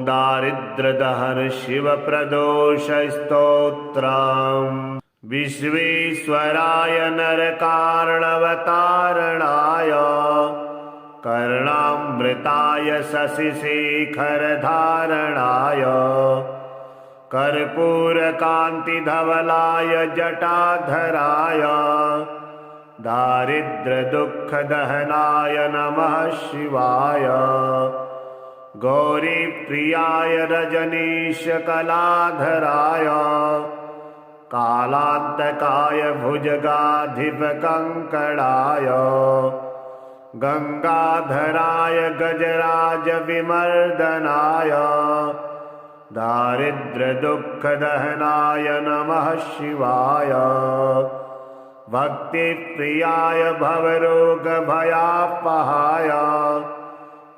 दारिद्र्यदहन शिवप्रदोषस्तोत्रम्। विश्वेश्वराय नरकार्णवतारणाय कर्णामृताय शशिशेखरधारणाय कर्पूरकान्तिधवलाय जटाधराय दारिद्र्यदुःखदहनाय नमः शिवाय। गौरीप्रियाय रजनीशकलाधराय कालान्तकाय भुजगाधिपकङ्कणाय गंगाधराय गजराजविमर्दनाय दारिद्र्यदुःखदहनाय नमः शिवाय। भक्तिप्रियाय भवरोगभयापहाय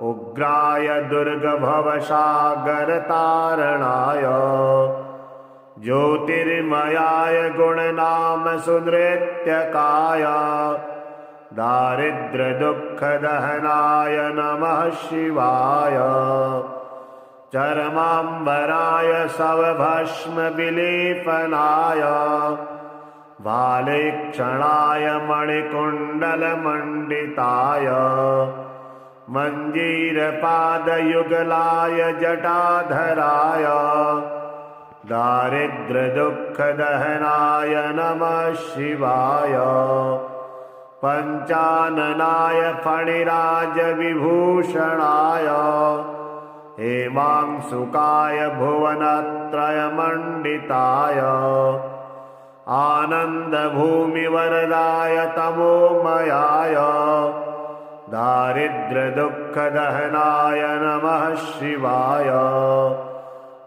उग्राय दुर्गभवसागरतारणाय ज्योतिर्मयाय गुणनामसुनृत्यकाय दारिद्र्यदुःखदहनाय नमः शिवाय। चरमाम्बराय शवभस्मविलेपनाय भालेक्षणाय मणिकुण्डलमण्डिताय मञ्जीरपादयुगलाय जटाधराय दारिद्र्यदुःखदहनाय नमः शिवाय। पञ्चाननाय फणिराजविभूषणाय हेमांशुकाय भुवनत्रयमण्डिताय आनन्दभूमिवरदाय तमोमयाय दारिद्र्यदुःखदहनाय नमः शिवाय।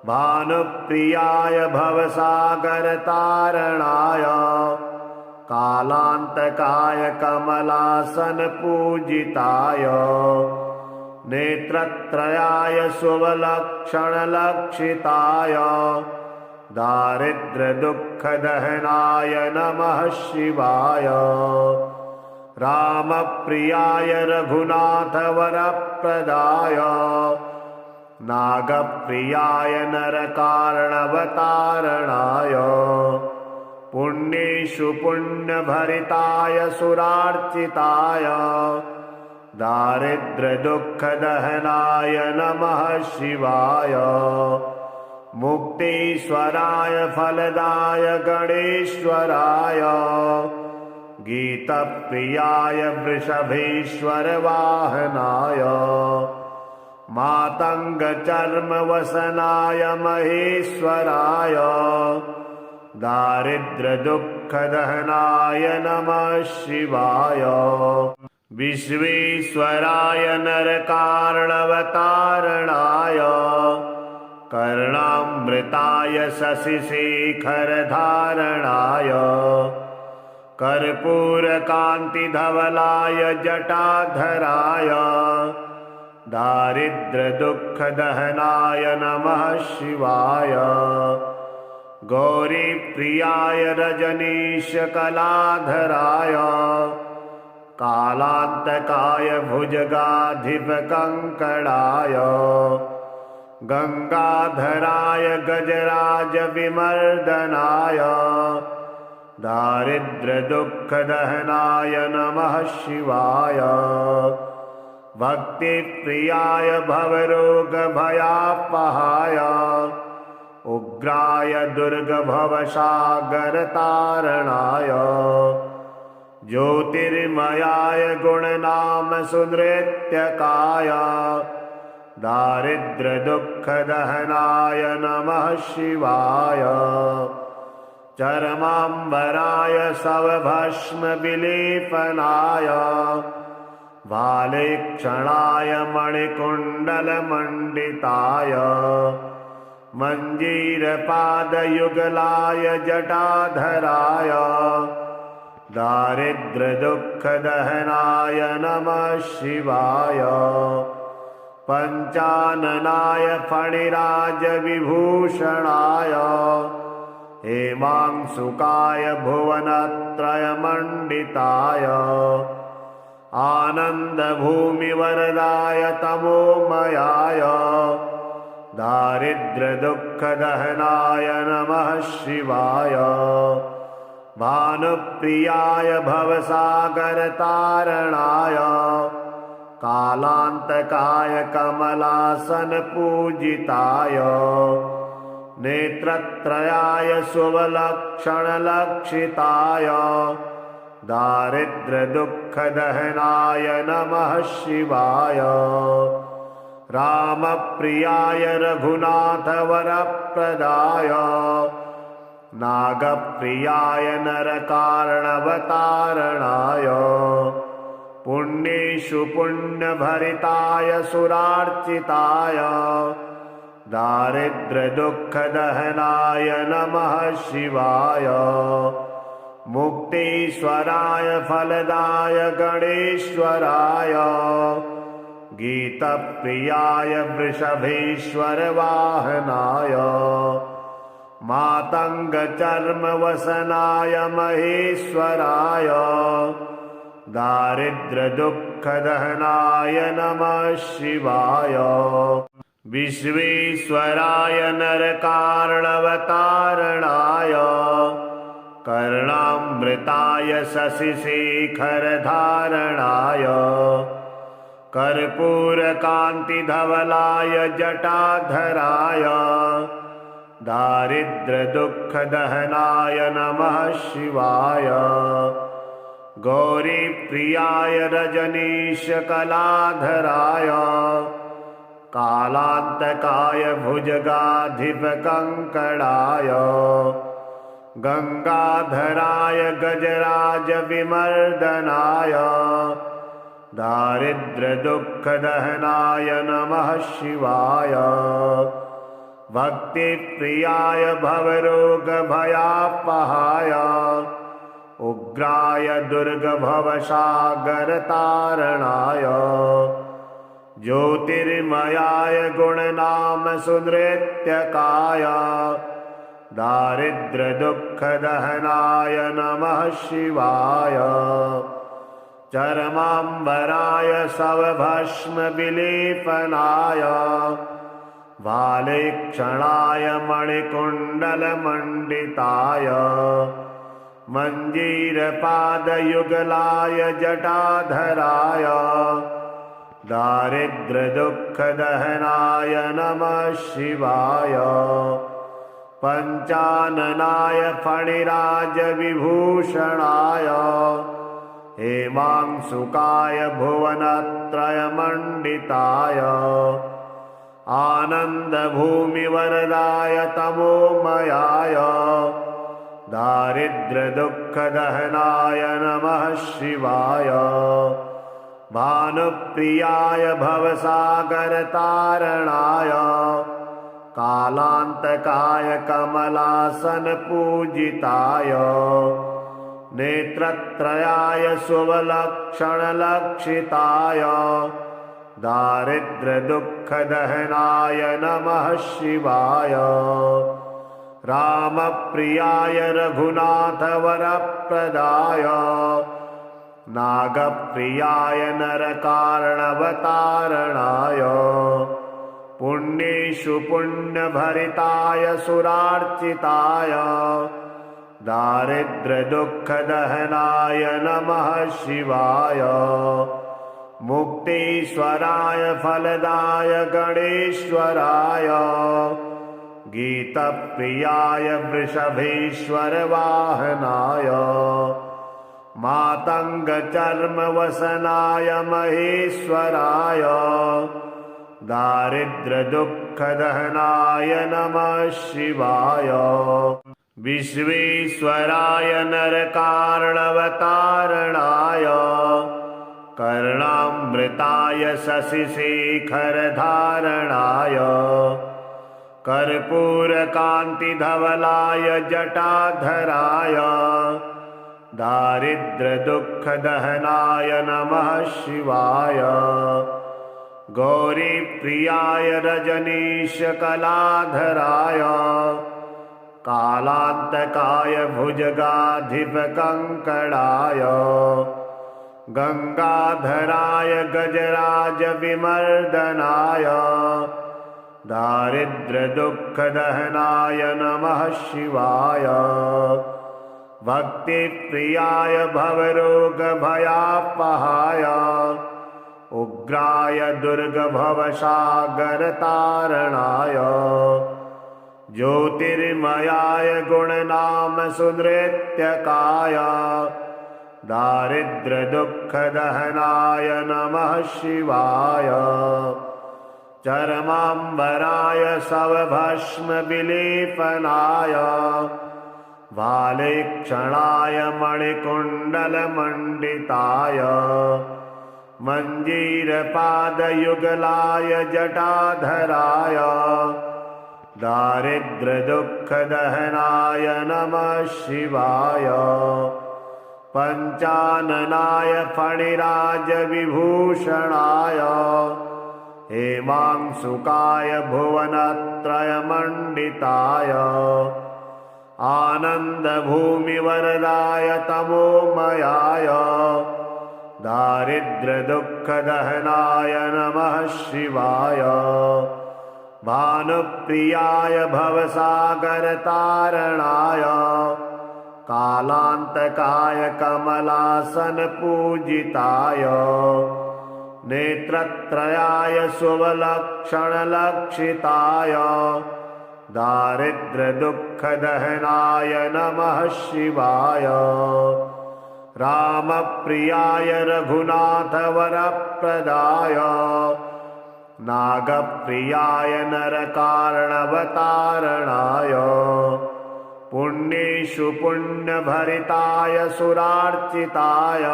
भानुप्रियाय भवसागरतारणाय कालान्तकाय कमलासनपूजिताय नेत्रत्रयाय शुभलक्षणलक्षिताय दारिद्र्यदुःखदहनाय नमः शिवाय। रामप्रियाय रघुनाथवरप्रदाय नागप्रियाय नरकार्णवतारणाय पुण्येषु पुण्यभरिताय सुरार्चिताय दारिद्र्यदुःखदहनाय नमः शिवाय। मुक्तीश्वराय फलदाय गणेश्वराय गीतप्रियाय वृषभेश्वरवाहनाय मातङ्गचर्मवसनाय महेश्वराय दारिद्र्यदुःखदहनाय नमः शिवाय। विश्वेश्वराय नरकार्णवतारणाय कर्णामृताय शशिशेखरधारणाय कर्पूरकान्तिधवलाय जटाधराय दारिद्र्यदुःखदहनाय नमः शिवाय। गौरीप्रियाय रजनीशकलाधराय कालान्तकाय भुजगाधिपकङ्कणाय गंगाधराय गजराजविमर्दनाय दारिद्र्यदुःखदहनाय नमः शिवाय। भक्तिप्रियाय भवरोगभयापहाय उग्राय दुर्गभवसागरतारणाय ज्योतिर्मयाय गुणनामसुनृत्यकाय दारिद्र्यदुःखदहनाय नमः शिवाय। चरमाम्बराय शवभस्मविलेपनाय भालेक्षणाय मणिकुण्डलमण्डिताय मञ्जीरपादयुगलाय जटाधराय दारिद्र्यदुःखदहनाय नमः शिवाय। पञ्चाननाय फणिराजविभूषणाय हेमांशुकाय भुवनत्रयमण्डिताय आनन्दभूमिवरदाय तमोमयाय दारिद्र्यदुःखदहनाय नमः शिवाय। भानुप्रियाय भवसागरतारणाय कालान्तकाय कमलासनपूजिताय नेत्रत्रयाय शुभलक्षणलक्षिताय दारिद्र्यदुःखदहनाय नमः शिवाय। रामप्रियाय रघुनाथवरप्रदाय नागप्रियाय नरकारणवतारणाय पुण्येषु पुण्यभरिताय सुरार्चिताय दारिद्र्यदुःखदहनाय नमः शिवाय। मुक्तीश्वराय फलदाय गणेश्वराय गीतप्रियाय वृषभेश्वरवाहनाय मातङ्गचर्मवसनाय महेश्वराय दारिद्र्यदुःखदहनाय नमः शिवाय। विश्वेश्वराय नरकारणवतारणाय कर्णामृताय शशिशेखरधारणाय कर्पूरकान्तिधवलाय जटाधराय दारिद्र्यदुःखदहनाय नमः शिवाय। गौरीप्रियाय रजनीशकलाधराय कालान्तकाय भुजगाधिपकङ्कणाय गंगाधराय गजराजविमर्दनाय दारिद्र्यदुःखदहनाय नमः शिवाय। भक्तिप्रियाय भवरोगभयापहाय उग्राय दुर्गभवसागरतारणाय ज्योतिर्मयाय गुणनामसुनृत्यकाय दारिद्र्यदुःखदहनाय नमः शिवाय। चरमाम्बराय शवभस्मविलेपनाय भालेक्षणाय मणिकुण्डलमण्डिताय मञ्जीरपादयुगलाय जटाधराय दारिद्र्यदुःखदहनाय नमः शिवाय। पञ्चाननाय फणिराजविभूषणाय हेमांशुकाय भुवनत्रयमण्डिताय आनन्दभूमिवरदाय तमोमयाय दारिद्र्यदुःखदहनाय नमः शिवाय। भानुप्रियाय भवसागरतारणाय कालान्तकाय कमलासनपूजिताय नेत्रत्रयाय शुभलक्षणलक्षिताय दारिद्र्यदुःखदहनाय नमः शिवाय। रामप्रियाय रघुनाथवरप्रदाय नागप्रियाय नरकारणवतारणाय पुण्येषु पुण्यभरिताय सुरार्चिताय दारिद्र्यदुःखदहनाय नमः शिवाय। मुक्तीश्वराय फलदाय गणेश्वराय गीतप्रियाय वृषभेश्वरवाहनाय मातङ्गचर्मवसनाय महेश्वराय दारिद्र्यदुःखदहनाय नमः शिवाय। विश्वेश्वराय नरकारणवतारणाय कर्णामृताय शशिशेखरधारणाय कर्पूरकान्तिधवलाय जटाधराय दारिद्र्यदुःखदहनाय नमः शिवाय। गौरीप्रियाय रजनीशकलाधराय कालान्तकाय भुजगाधिपकङ्कणाय गंगाधराय गजराजविमर्दनाय दारिद्र्यदुःखदहनाय नमः शिवाय। भक्तिप्रियाय भवरोगभयापहाय उग्राय दुर्गभवसागरतारणाय ज्योतिर्मयाय गुणनाम सुनृत्यकाय दारिद्र्यदुःखदहनाय नमः शिवाय। चरमाम्बराय शवभस्मविलेपनाय भालेक्षणाय मणिकुण्डलमण्डिताय मञ्जीरपादयुगलाय जटाधराय दारिद्र्यदुःखदहनाय नमः शिवाय। पञ्चाननाय फणिराजविभूषणाय हेमांशुकाय भुवनत्रयमण्डिताय आनन्दभूमिवरदाय तमोमयाय दारिद्र्यदुःखदहनाय नमः शिवाय। भानुप्रियाय भवसागरतारणाय कालान्तकाय कमलासनपूजिताय नेत्रत्रयाय शुभलक्षणलक्षिताय दारिद्र्यदुःखदहनाय नमः शिवाय। रामप्रियाय रघुनाथवरप्रदाय नागप्रियाय नरकारणवतारणाय पुण्येषु पुण्यभरिताय सुरार्चिताय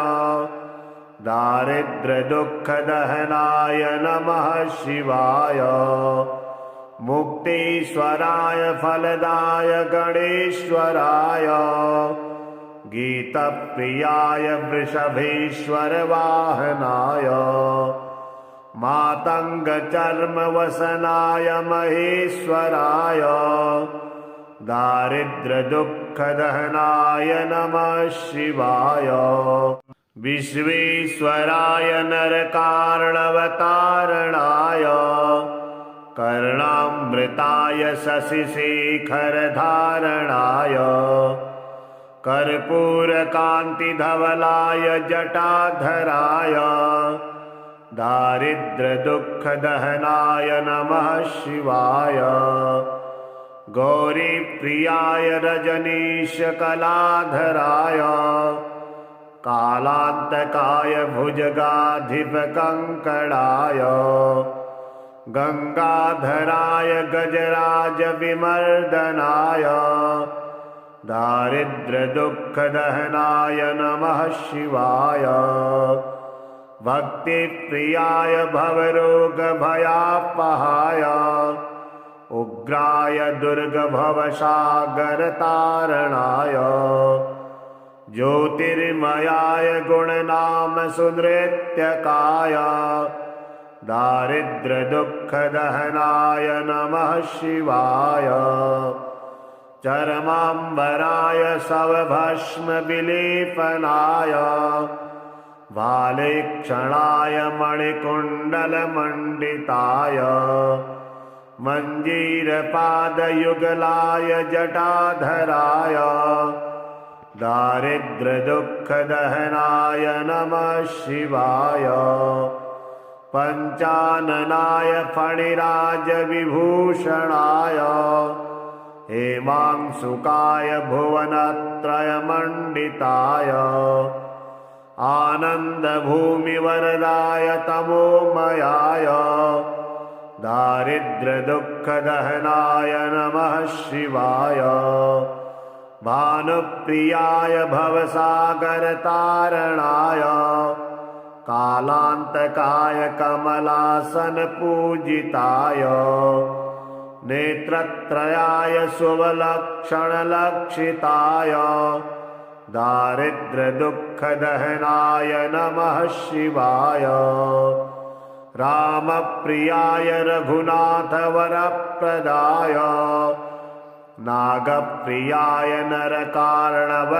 दारिद्र्यदुःखदहनाय नमः शिवाय। मुक्तीश्वराय फलदाय गणेश्वराय गीतप्रियाय वृषभेश्वरवाहनाय मातङ्गचर्मवसनाय महेश्वराय दारिद्र्यदुःखदहनाय नमः शिवाय। विश्वेश्वराय नरकारणवतारणाय कर्णामृताय शशिशेखरधारणाय कर्पूरकान्तिधवलाय जटाधराय दारिद्र्यदुःखदहनाय नमः शिवाय। गौरीप्रियाय रजनीशकलाधराय कालान्तकाय भुजगाधिपकङ्कणाय गंगाधराय गजराजविमर्दनाय दारिद्र्यदुःखदहनाय नमः शिवाय। भक्तिप्रियाय भवरोगभयापहाय उग्राय दुर्गभवसागरतारणाय ज्योतिर्मयाय गुणनाम सुनृत्यकाय दारिद्र्यदुःखदहनाय नमः शिवाय। चरमाम्बराय शवभस्मविलेपनाय भालेक्षणाय मणिकुण्डलमण्डिताय मञ्जीरपादयुगलाय जटाधराय दारिद्र्यदुःखदहनाय नमः शिवाय। पञ्चाननाय फणिराजविभूषणाय हेमांशुकाय भुवनत्रयमण्डिताय आनन्दभूमिवरदाय तमोमयाय दारिद्र्यदुःखदहनाय नमः शिवाय। भानुप्रियाय भवसागरतारणाय कालान्तकाय कमलासनपूजिताय नेत्रत्रयाय शुभलक्षणलक्षिताय दारिद्र्यदुःखदहनाय नमः शिवाय। रामप्रियाय रघुनाथवरप्रदाय नागप्रियाय नरकारणवतारणाय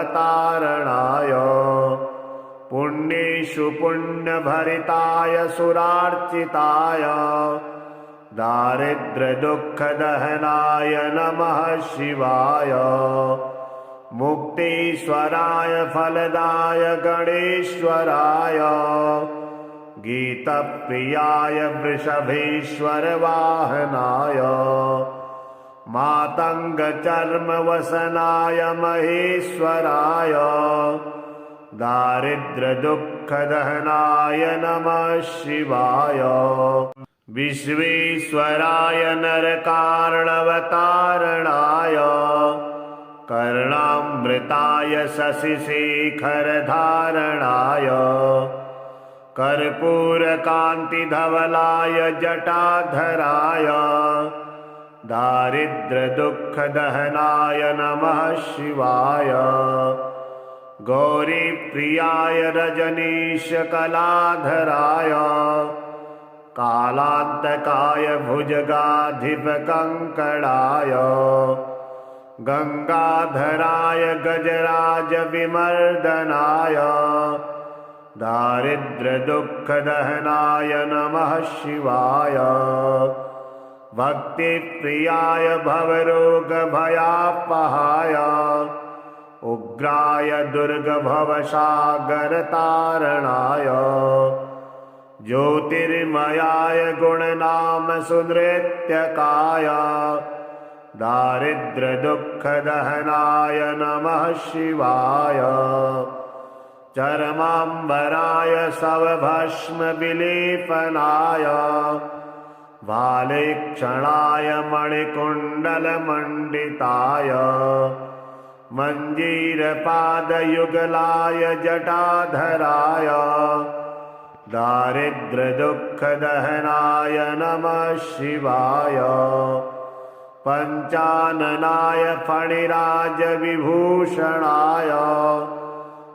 पुण्येषु पुण्यभरिताय सुरार्चिताय दारिद्र्यदुःखदहनाय नमः शिवाय मुक्तीश्वराय फलदाय गणेश्वराय गीतप्रियाय वृषभेश्वरवाहनाय मातङ्गचर्मवसनाय महेश्वराय दारिद्र्यदुःखदहनाय नमः शिवाय विश्वेश्वराय नरकार्णवतारणाय कर्णामृताय शशिशेखरधारणाय कर्पूरकान्तिधवलाय जटाधराय दारिद्र्यदुःखदहनाय नमः शिवाय गौरीप्रियाय रजनीशकलाधराय कालान्तकाय भुजगाधिपकङ्कणाय गंगाधराय गजराजविमर्दनाय दारिद्र्यदुःखदहनाय नमः शिवाय भक्तिप्रियाय भवरोगभयापहाय उग्राय दुर्गभवसागरतारणाय ज्योतिर्मयाय गुणनामसुनृत्यकाय दारिद्र्यदुःखदहनाय नमः शिवाय चरमाम्बराय सवभस्मविलेपनाय भालेक्षणाय मणिकुण्डलमण्डिताय मञ्जीरपादयुगलाय जटाधराय दारिद्र्यदुःखदहनाय नमः शिवाय पञ्चाननाय फणिराजविभूषणाय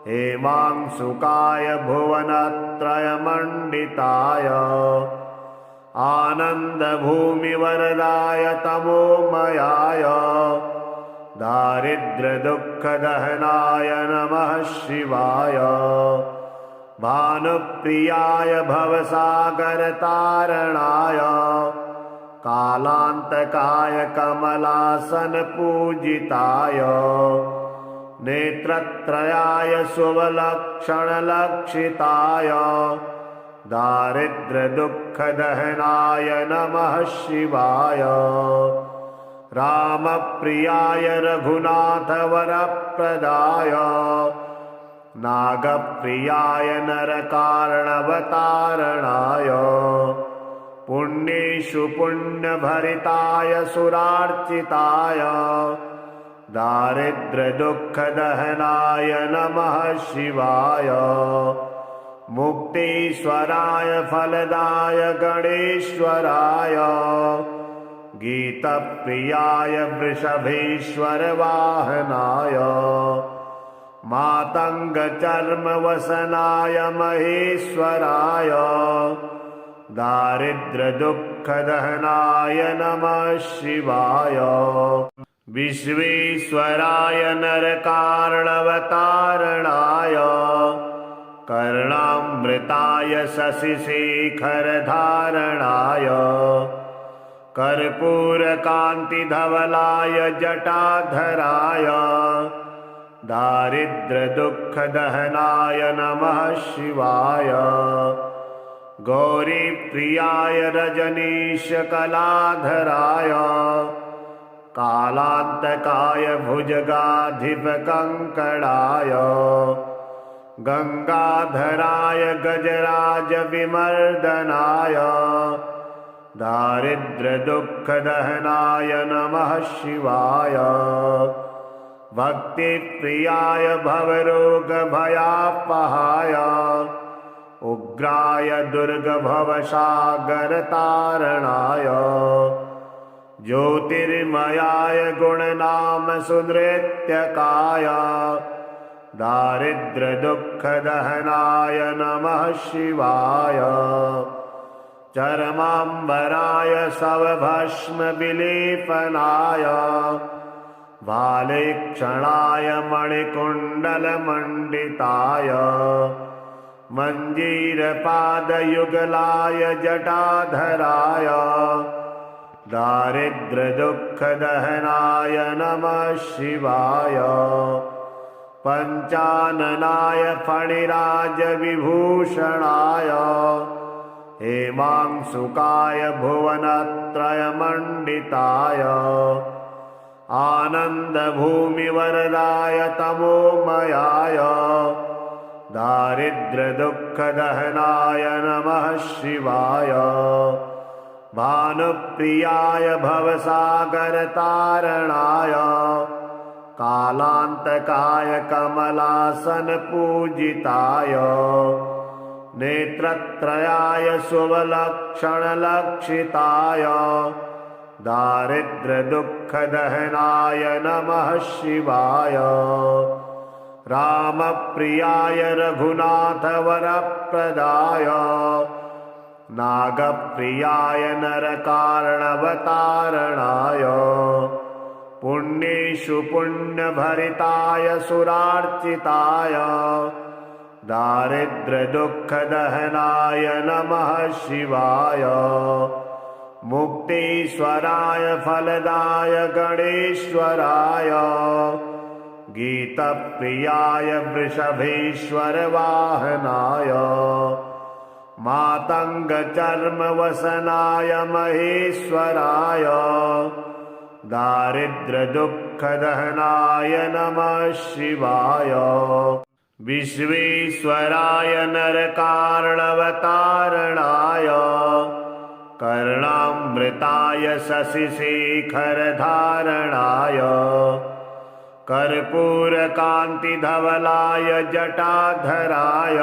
हेमांशुकाय भुवनत्रयमण्डिताय आनन्दभूमिवरदाय तमोमयाय दारिद्र्यदुःखदहनाय नमः शिवाय भानुप्रियाय भवसागरतारणाय कालान्तकाय कमलासनपूजिताय नेत्रत्रयाय शुभलक्षणलक्षिताय दारिद्र्यदुःखदहनाय नमः शिवाय रामप्रियाय रघुनाथवरप्रदाय नागप्रियाय नरकार्णवतारणाय पुण्येषु पुण्यभरिताय सुरार्चिताय दारिद्र्यदुःखदहनाय नमः शिवाय मुक्तीश्वराय फलदाय गणेश्वराय गीतप्रियाय वृषभेश्वरवाहनाय मातङ्गचर्मवसनाय महेश्वराय दारिद्र्यदुःखदहनाय नमः शिवाय विश्वेश्वराय नरकार्णवतारणाय कर्णामृताय शशिशेखरधारणाय कर्पूरकान्तिधवलाय जटाधराय दारिद्र्यदुःखदहनाय नमः शिवाय गौरीप्रियाय रजनीशकलाधराय कालान्तकाय भुजगाधिपकङ्कणाय गंगाधराय गजराजविमर्दनाय दारिद्र्यदुःखदहनाय नमः शिवाय भक्तिप्रियाय भवरोगभयापहाय उग्राय दुर्गभवसागरतारणाय ज्योतिर्मयाय गुणनामसुनृत्यकाय दारिद्र्यदुःखदहनाय नमः शिवाय चरमाम्बराय सवभस्मविलेपनाय भालेक्षणाय मणिकुण्डलमण्डिताय मञ्जीरपादयुगलाय जटाधराय दारिद्र्यदुःखदहनाय नमः शिवाय पञ्चाननाय फणिराजविभूषणाय हेमांशुकाय भुवनत्रयमण्डिताय आनन्दभूमिवरदाय तमोमयाय दारिद्र्यदुःखदहनाय नमः शिवाय भानुप्रियाय भवसागरतारणाय कालान्तकाय कमलासनपूजिताय नेत्रत्रयाय शुभलक्षणलक्षिताय दारिद्र्यदुःखदहनाय नमः शिवाय रामप्रियाय रघुनाथवरप्रदाय नागप्रियाय नरकारणवतारणाय पुण्येषु पुण्यभरिताय सुरार्चिताय दारिद्र्यदुःखदहनाय नमः शिवाय मुक्तीश्वराय फलदाय गणेश्वराय गीतप्रियाय वृषभेश्वरवाहनाय मातङ्गचर्मवसनाय महेश्वराय दारिद्र्यदुःखदहनाय नमः शिवाय विश्वेश्वराय नरकारणवतारणाय कर्णामृताय शशिशेखरधारणाय कर्पूरकान्तिधवलाय जटाधराय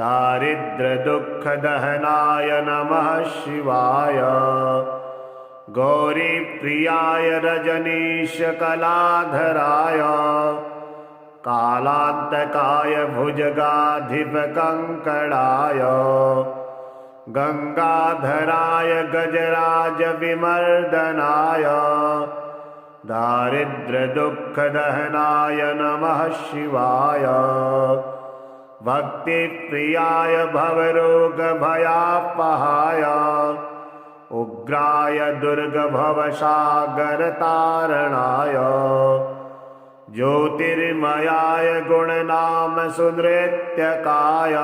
दारिद्र्यदुःखदहनाय नमः शिवाय गौरीप्रियाय रजनीशकलाधराय कालान्तकाय भुजगाधिपकङ्कणाय गंगाधराय गजराजविमर्दनाय दारिद्र्यदुःखदहनाय नमः शिवाय भक्तिप्रियाय भवरोगभयापहाय उग्राय दुर्गभवसागरतारणाय ज्योतिर्मयाय गुणनामसुनृत्यकाय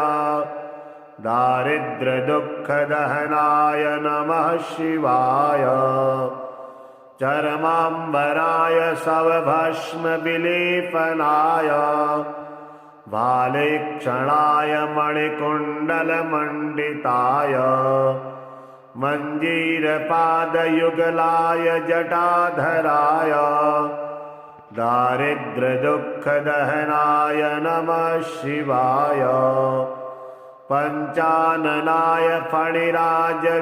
दारिद्र्यदुःखदहनाय नमः शिवाय चरमाम्बराय शवभस्मविलेपनाय भालेक्षणाय मणिकुण्डलमण्डिताय मञ्जीरपादयुगलाय जटाधराय दारिद्र्यदुःखदहनाय नमः शिवाय पञ्चाननाय फणिराजविभूषणाय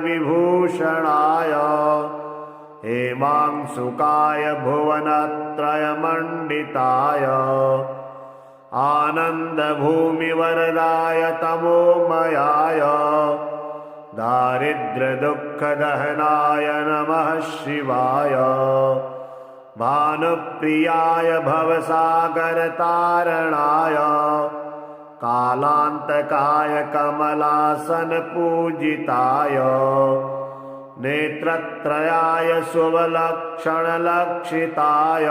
हेमांशुकाय भुवनत्रयमण्डिताय आनन्दभूमिवरदाय तमोमयाय दारिद्र्यदुःखदहनाय नमः शिवाय भानुप्रियाय भवसागरतारणाय कालान्तकाय कमलासनपूजिताय नेत्रत्रयाय शुभलक्षणलक्षिताय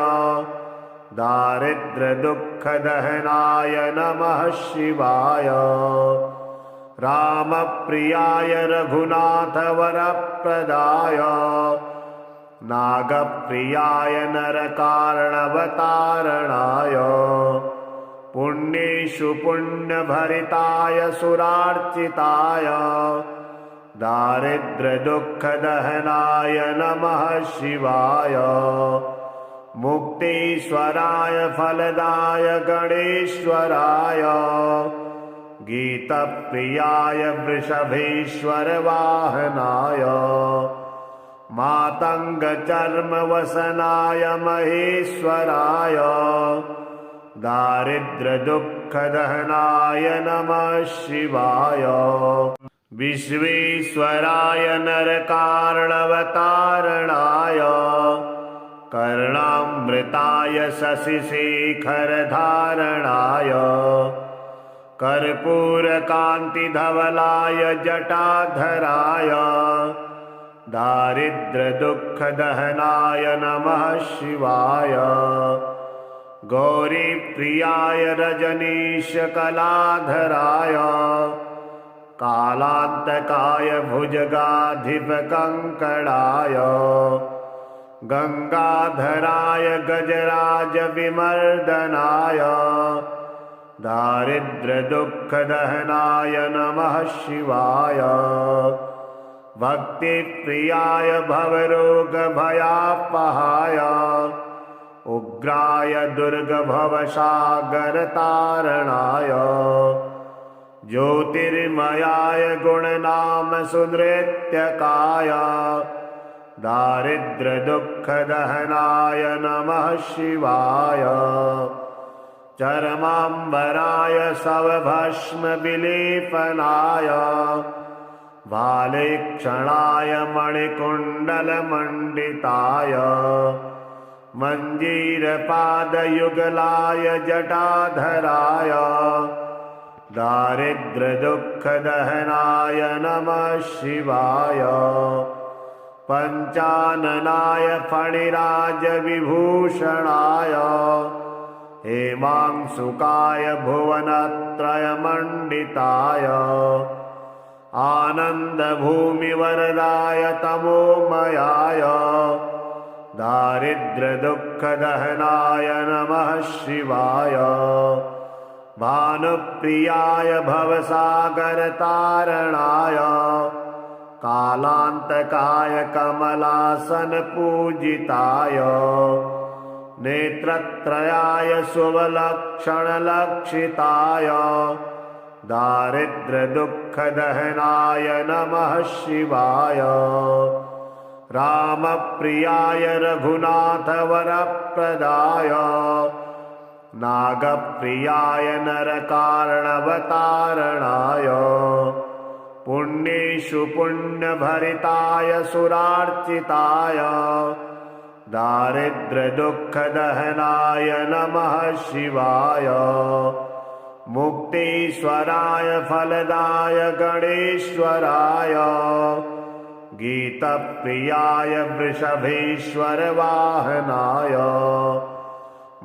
दारिद्र्यदुःखदहनाय नमः शिवाय रामप्रियाय रघुनाथवरप्रदाय नागप्रियाय नरकारणवतारणाय पुण्येषु पुण्यभरिताय सुरार्चिताय दारिद्र्यदुःखदहनाय नमः शिवाय मुक्तीश्वराय फलदाय गणेश्वराय गीतप्रियाय वृषभेश्वरवाहनाय मातङ्गचर्मवसनाय महेश्वराय दारिद्र्यदुःखदहनाय नमः शिवाय विश्वेश्वराय नरकारणवतारणाय कर्णामृताय शशिशेखरधारणाय कर्पूरकान्तिधवलाय जटाधराय दारिद्र्यदुःखदहनाय नमः शिवाय। गौरीप्रियाय रजनीशकलाधराय कालान्तकाय भुजगाधिपकङ्कणाय गंगाधराय गजराजविमर्दनाय दारिद्र्यदुःखदहनाय नमः शिवाय। भक्तिप्रियाय भवरोगभयापहाय उग्राय दुर्गभवसागरतारणाय ज्योतिर्मयाय गुणनामसुनृत्यकाय दारिद्र्यदुःखदहनाय नमः शिवाय। चर्माम्बराय शवभस्मविलेपनाय भालेक्षणाय मणिकुण्डलमण्डिताय मञ्जीरपादयुगलाय जटाधराय दारिद्र्यदुःखदहनाय नमः शिवाय। पञ्चाननाय फणिराजविभूषणाय हेमांशुकाय भुवनत्रयमण्डिताय आनन्दभूमिवरदाय तमोमयाय दारिद्र्यदुःखदहनाय नमः शिवाय। भानुप्रियाय भवसागरतारणाय कालान्तकाय कमलासनपूजिताय नेत्रत्रयाय शुभलक्षणलक्षिताय दारिद्र्यदुःखदहनाय नमः शिवाय। रामप्रियाय रघुनाथवरप्रदाय नागप्रियाय नरकार्णवतारणाय पुण्येषु पुण्यभरिताय सुरार्चिताय दारिद्र्यदुःखदहनाय नमः शिवाय। मुक्तीश्वराय फलदाय गणेश्वराय गीतप्रियाय वृषभेश्वरवाहनाय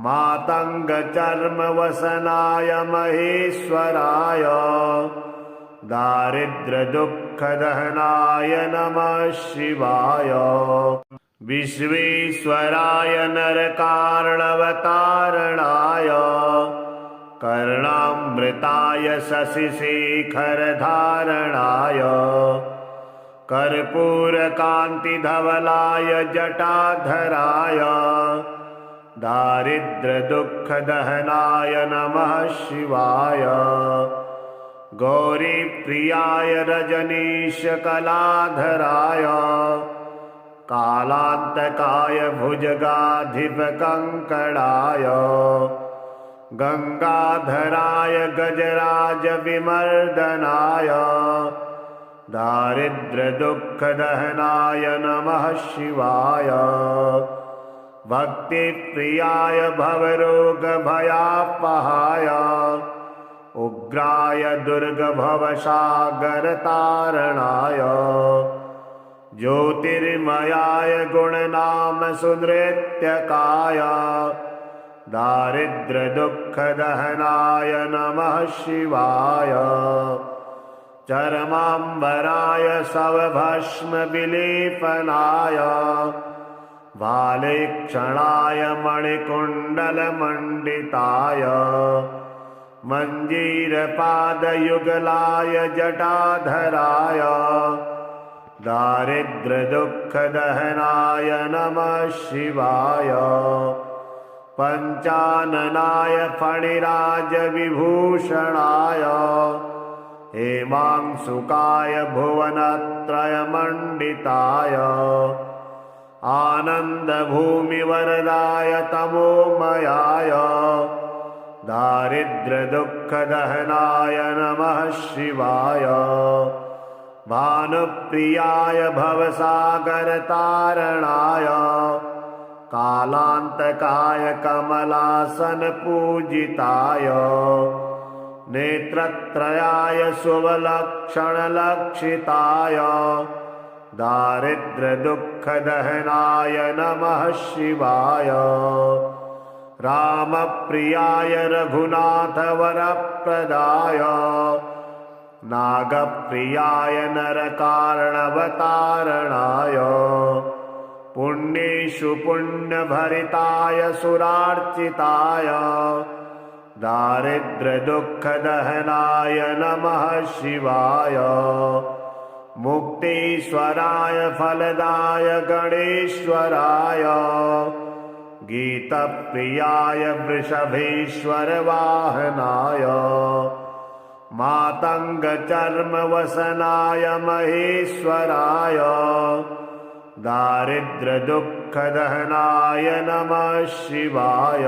मातङ्गचर्मवसनाय महेश्वराय दारिद्र्यदुःखदहनाय नमः शिवाय। विश्वेश्वराय नरकार्णवतारणाय कर्णामृताय शशिशेखरधारणाय कर्पूरकान्तिधवलाय जटाधराय दारिद्र्यदुःखदहनाय नमः शिवाय। गौरीप्रियाय रजनीशकलाधराय कालान्तकाय भुजगाधिपकङ्कणाय गंगाधराय गजराजविमर्दनाय दारिद्र्यदुःखदहनाय नमः शिवाय। भक्तिप्रियाय भवरोगभयापहाय उग्राय दुर्गभवसागरतारणाय ज्योतिर्मयाय गुणनामसुनृत्यकाय दारिद्र्यदुःखदहनाय नमः शिवाय। चर्माम्बराय शवभस्मविलेपनाय भालेक्षणाय मणिकुण्डलमण्डिताय मञ्जीरपादयुगलाय जटाधराय दारिद्र्यदुःखदहनाय नमः शिवाय। पञ्चाननाय फणिराजविभूषणाय हेमांशुकाय भुवनत्रयमण्डिताय आनन्दभूमिवरदाय तमोमयाय दारिद्र्यदुःखदहनाय नमः शिवाय। भानुप्रियाय भवसागरतारणाय कालान्तकाय कमलासनपूजिताय नेत्रत्रयाय शुभलक्षणलक्षिताय दारिद्र्यदुःखदहनाय नमः शिवाय रामप्रियाय रघुनाथवरप्रदाय नागप्रियाय नरकारणवतारणाय पुण्येषु पुण्यभरिताय सुरार्चिताय दारिद्र्यदुःखदहनाय नमः शिवाय मुक्तीश्वराय फलदाय गणेश्वराय गीतप्रियाय वृषभेश्वरवाहनाय मातङ्गचर्मवसनाय महेश्वराय दारिद्र्यदुःखदहनाय नमः शिवाय।